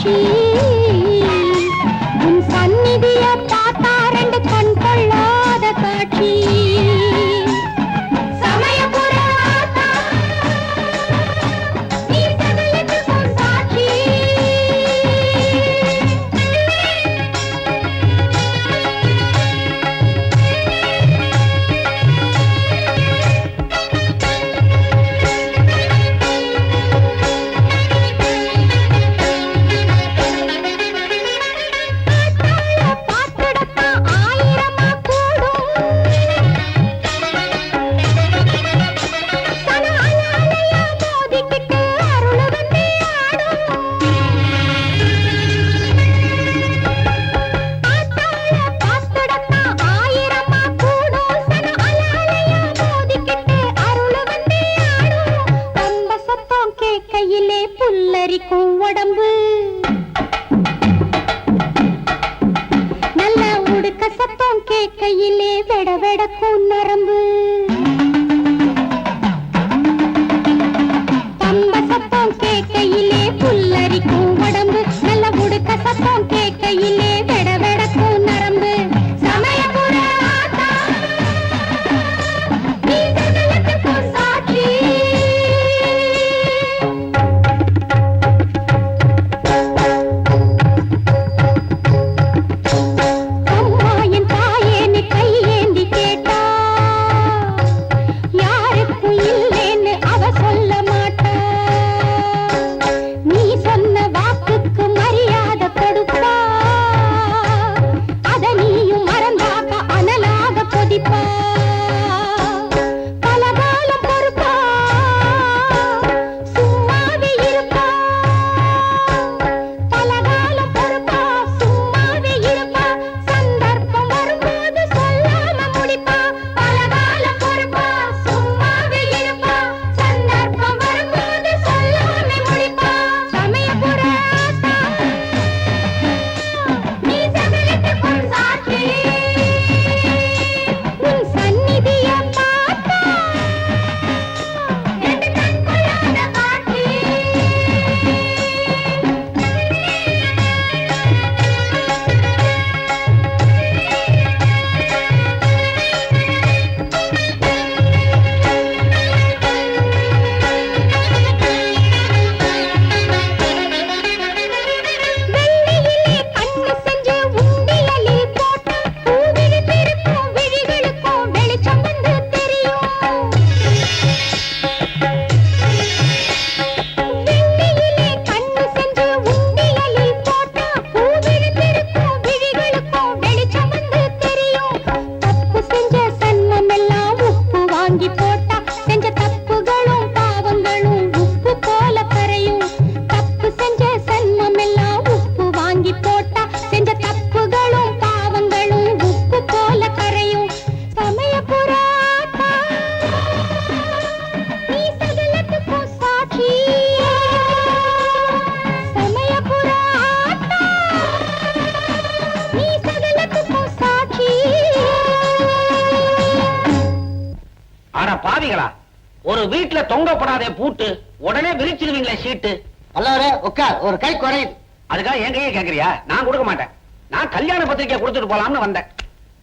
சாட்சி உன் சந்நிதிய பார்த்தா ரெண்டு கண் கொள்ளாத காட்சி உடம்பு நல்ல உடுக்க சத்தம் கேட்கையிலே வெட வெடக்கும் நரம்பு பம்ப சத்தம் கேட்கையிலே புல்லரிக்கும் உடம்பு நல்ல உடுக்க சத்தம் கேட்கையிலே வெட வெடக்கும் நரம்பு சமயபுர ஆத்தா நீ சகலத்துக்கும் சாட்சி ஒரு வீட்டுல தொங்கப்படாதே பூட்டு உடனே விரிச்சிருவீங்களே சீட்டு. பல்லவரே உட்கார், ஒரு கை குறையுது. அதுக்காக என் கையே கேக்குறியா? நான் கொடுக்க மாட்டேன். நான் கல்யாண பத்திரிக்கை கொடுத்துட்டு போலாம்னு வந்தேன்.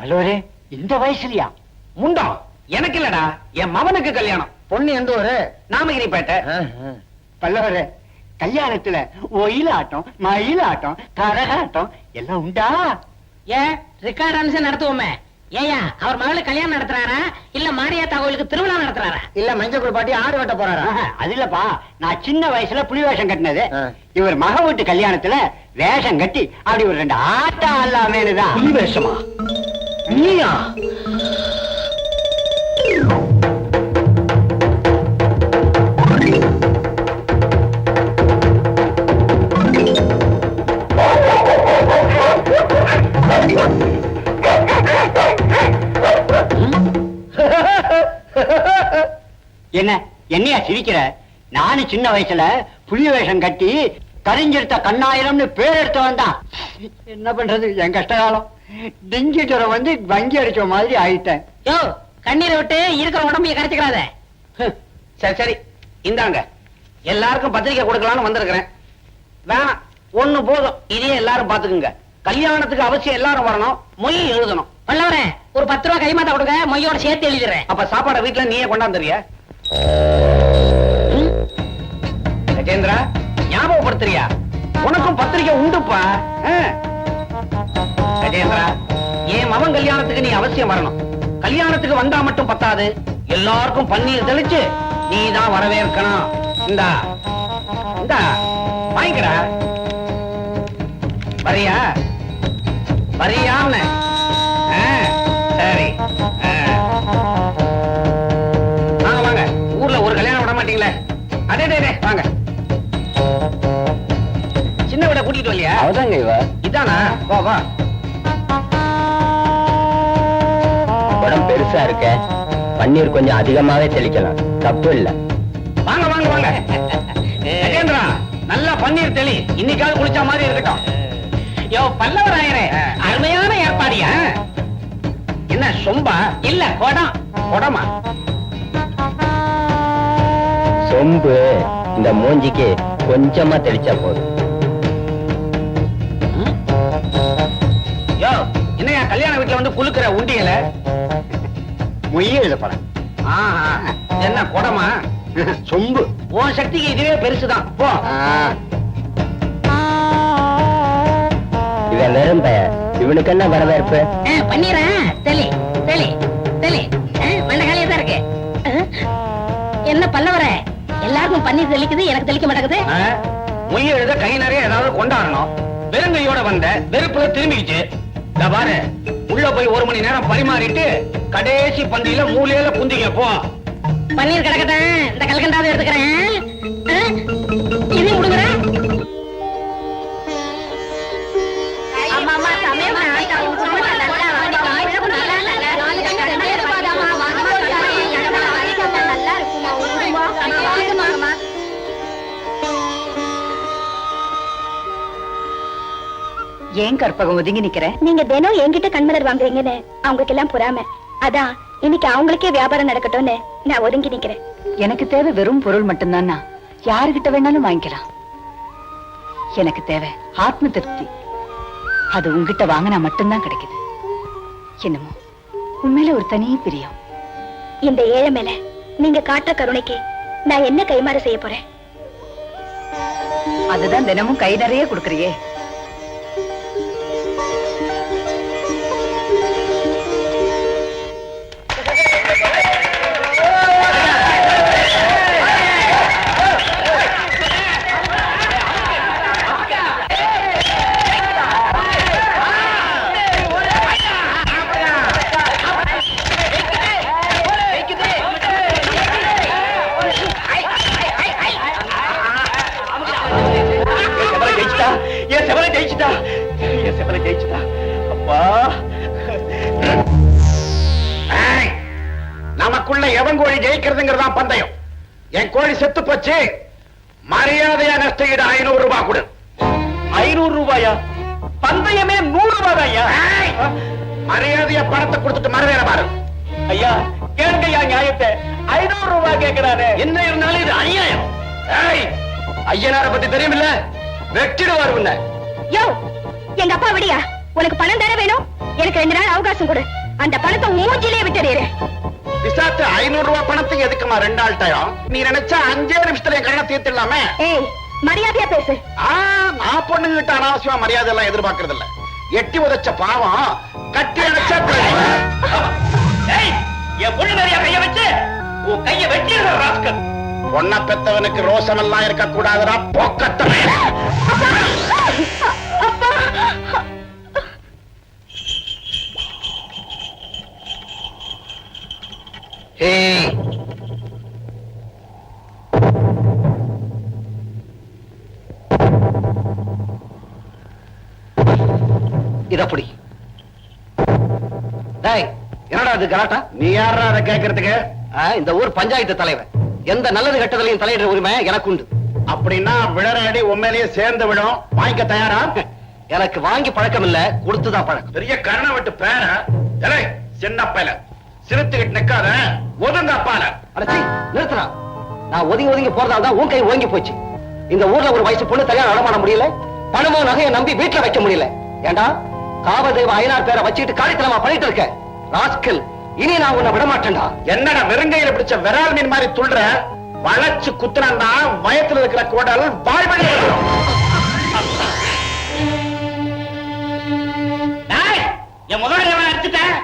பல்லவரே இந்த வயசுலயா? முண்டம் எனக்கு இல்லடா, என் மவனுக்கு கல்யாணம். பொண்ணு எந்த ஊரு? நாமகிரிப்பேட்டை. பல்லவரே கல்யாணத்துல ஒயிலாட்டம், மயிலாட்டம், கரகாட்டம் எல்லாம் உண்டா? ஏன் ரிகார்ட் டான்ஸ் நடத்துவோமே. ஏயா அவர் மகளுக்கு கல்யாணம் நடத்துறாரா இல்ல மாரியாத்தா கோயிலுக்கு திருவிழா நடத்துறாரா இல்ல மஞ்சள் குளிப்பாட்டி ஆடு வெட்ட போறாரா? அது இல்லப்பா, நான் சின்ன வயசுல புலி வேஷம் கட்டினது. இவர் மக வீட்டு கல்யாணத்துல வேஷம் கட்டி அப்படி ஒரு 2 ஆட்டம் அல்லாமேனுதான். புலி வேஷமா? நீயா? என்ன என்னையா சிரிக்கிற? நானும் சின்ன வயசுல புலி வேஷம் கட்டி கரிஞ்செடுத்த கண்ணாயிரம்னு பேர் எடுத்தவன் தான். என்ன பண்றது, என் கஷ்டகாலம். டெங்கி ஜுரம் வந்து வங்கி அடிச்ச மாதிரி ஆயிட்டேன். யோ கண்ணீரை விட்டு இருக்கிற உடம்பைய கரைச்சுக்கிறாத. சரி சரி இந்தாங்க, எல்லாருக்கும் பத்திரிக்கை கொடுக்கலாம்னு வந்திருக்கிறேன். வேணாம், ஒண்ணு போதும், இதையே எல்லாரும் பாத்துக்குங்க. கல்யாணத்துக்கு அவசியம் எல்லாரும் வரணும், மொய் எழுதணும். பல்லவரே, ஒரு 10 ரூபா கைமாத்தா கொடுங்க, மொய்யோட சேர்த்து எழுதிடுறேன். அப்ப சாப்பாடை வீட்டுல நீயே கொண்டாந்துறிய? கஜேந்திரா, ஞாபகப்படுத்துறியா? உனக்கும் பத்திரிக்கை உண்டுப்பா. கஜேந்திரா, என் மகன் கல்யாணத்துக்கு நீ அவசியம் வரணும். கல்யாணத்துக்கு வந்தா மட்டும் பத்தாது, எல்லாருக்கும் பன்னீர் தெளிச்சு நீ தான் வரவேற்கணும். இந்தா இந்தா வாங்கிக்கடா. வரியா வரியான்னு? சரி, வாங்க வாங்க. ஊர்ல ஒரு கல்யாணம் விட மாட்டீங்களே? அதே வாங்க. சின்ன விட கூட்டிட்டு வரலையா? அவதாங்க இவ. இதானா? வா வா. உடம்பு பெருசா இருக்க, பன்னீர் கொஞ்சம் அதிகமாவே தெளிக்கலாம், தப்பு இல்ல. வாங்க வாங்க வாங்க. கஜேந்திரா, நல்லா பன்னீர் தெளி, இன்னைக்காவது குளிச்ச மாதிரி இருக்கட்டும். யோ பல்லவராயரே, அருமையான ஏற்பாடியா? என்ன சொம்பா? இல்ல குடம். குடமா? சொம்பு இந்த மூஞ்சிக்கு கொஞ்சமா தெளிச்சா போதும். யோ, என்னையா கல்யாண வீட்டுல வந்து குலுக்குற உண்டியல? மொய் எழுதப்பட. என்ன குடமா? சொம்பு. உன் சக்திக்கு இதுவே பெருசுதான். போ. இவன் வெறும் பெயர், இவனுக்கு என்ன வரவேற்பு? பன்னீரா? தெளி தெளி தெளி. மண்டகாலியா தான் இருக்கு. என்ன பல்லவரே, எல்லாருக்கும் பன்னீர் தெளிக்குது, எனக்கு தெளிக்க மாட்டேங்குது. மொய் எழுத கை நிறைய ஏதாவது கொண்டாடணும். வெறுங்கையோட வந்த வெறுப்புல திரும்பிக்கிச்சு. பாரு, உள்ள போய் 1 மணி நேரம் பரிமாறிட்டு கடைசி பந்தியில மூலையில குந்திங்க. போ. பன்னீர் கிடக்கட்டும், இந்த கல்கண்டாவது எடுத்துக்கிறேன். இதையும் கொடுக்குறேன். ஏன் கற்பகம் ஒதுங்கி நிக்கிற? நீங்க தினம் என்கிட்ட கண்மலர் வாங்குறீங்கன்னு அவங்களுக்கு எல்லாம் பொறாம. அதான் இன்னைக்கு அவங்களுக்கே வியாபாரம் நடக்கட்டும்னு நான் ஒதுங்கி நிக்கிறேன். எனக்கு தேவை வெறும் பொருள் மட்டும்தானா? யாருகிட்ட வேணாலும் வாங்கிக்கலாம். எனக்கு தேவை ஆத்ம திருப்தி. அது உங்ககிட்ட வாங்கினா மட்டும்தான் கிடைக்குது. என்னமோ உண்மையில ஒரு தனி பிரியம். இந்த ஏழை மேல நீங்க காட்டுற கருணைக்கு நான் என்ன கைமாறு செய்ய போறேன்? அதுதான் தினமும் கை நிறைய கொடுக்கறியே. நமக்குள்ள எவன் கோழி ஜெயிக்கிறதுங்கிறதா பந்தயம். என் கோழி செத்து போச்சு, மரியாதையா நஷ்டஈடு 500 ரூபாய் கொடு. 500 ரூபாயா? பந்தயமே 100 ரூபாயா? மரியாதையா பணத்தை கொடுத்துட்டு மறுவேற பாரு. ஐயா கேளுங்கய்யா நியாயத்தை. 500 ரூபாய் கேட்கிறாரு. என்ன இருந்தாலும் இது அநியாயம். ஐயனார பத்தி தெரியுமில்ல, வெட்டிடுவார் உன்னை. யோ, எங்க அப்பா விடியா? உனக்கு பணம் தர வேணும், எனக்கு 2 நாள் அவகாசம் கொடு. அந்த பணத்தை மூஞ்சிலே விட்டுறேன். விசாத்து 500 ரூபாய் பணத்துக்கு எதுக்குமா 2 நாள் டயம்? நீ நினைச்சா 5 நிமிஷத்துல என் கடனை தீர்த்திடலாமே. ஏய், மரியாதையா பேசு. நான் பொண்ணுங்கிட்ட அனாவசியமா மரியாதை எல்லாம் எதிர்பார்க்கறது இல்ல. எட்டி உதைச்ச பாவம் கட்டி அடைச்சா என் பொண்ணு நிறைய கைய வச்சு உன் கைய வெட்டிடுற ராஸ்கல். பொண்ண பெத்தவனுக்கு ரோசம் எல்லாம் இருக்க கூடாதுடா போக்கத்தவே. இதப்படி என்னடா அது கலாட்டா? நீ யாரா அதை கேட்கறதுக்கு? இந்த ஊர் பஞ்சாயத்து தலைவர். எந்த நல்லது கெட்டதிலையும் தலையிடுற உரிமை எனக்கு உண்டு. அப்படின்னா விழற அடி உண்மையிலேயே சேர்ந்து விடும். வாங்கிக்க தயாரா? எனக்கு வாங்கி பழக்கம் இல்ல, கொடுத்துதான் பழக்கம். பெரிய கரணை விட்டு பேர சின்ன பையல சிறுத்துக்கிட்டு நிக்காத, ஒதுங்க அப்பால. அடச்சி நிறுத்துறா. நான் ஒதுங்கி ஒதுங்கி போறதால தான் உன் கை ஓங்கி போச்சு. இந்த ஊர்ல ஒரு வயசு பொண்ணு கல்யாணம் நடமாட முடியல. பணமும் நகையை நம்பி வீட்டுல வைக்க முடியல. ஏண்டா காவதேவ அயனார் பேரை வச்சுட்டு காரியத்தனமா பண்ணிட்டு இருக்க ராஸ்கல். இனி நான் உன்னை விட மாட்டேன்டா. என்னடா வெறுங்கையில பிடிச்ச விரால் மீன் மாதிரி துள்ற? வளைச்சு குத்துனா வயத்துல இருக்கிற கோடல் வாழ்வழி வந்துடும். என் முதல்ல அடிச்சுட்டேன்.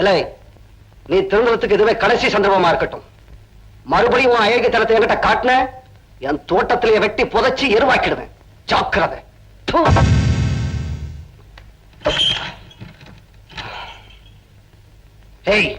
இல்லை, நீ திருந்துறதுக்கு இதுவே கடைசி சந்தர்ப்பமா இருக்கட்டும். மறுபடியும் உன் அயோக்கியத்தனத்தை என்கிட்ட காட்டின என் தோட்டத்திலேயே வெட்டி புதைச்சி எருவாக்கிடுவேன். ஜாக்கிரதை. ஏய்,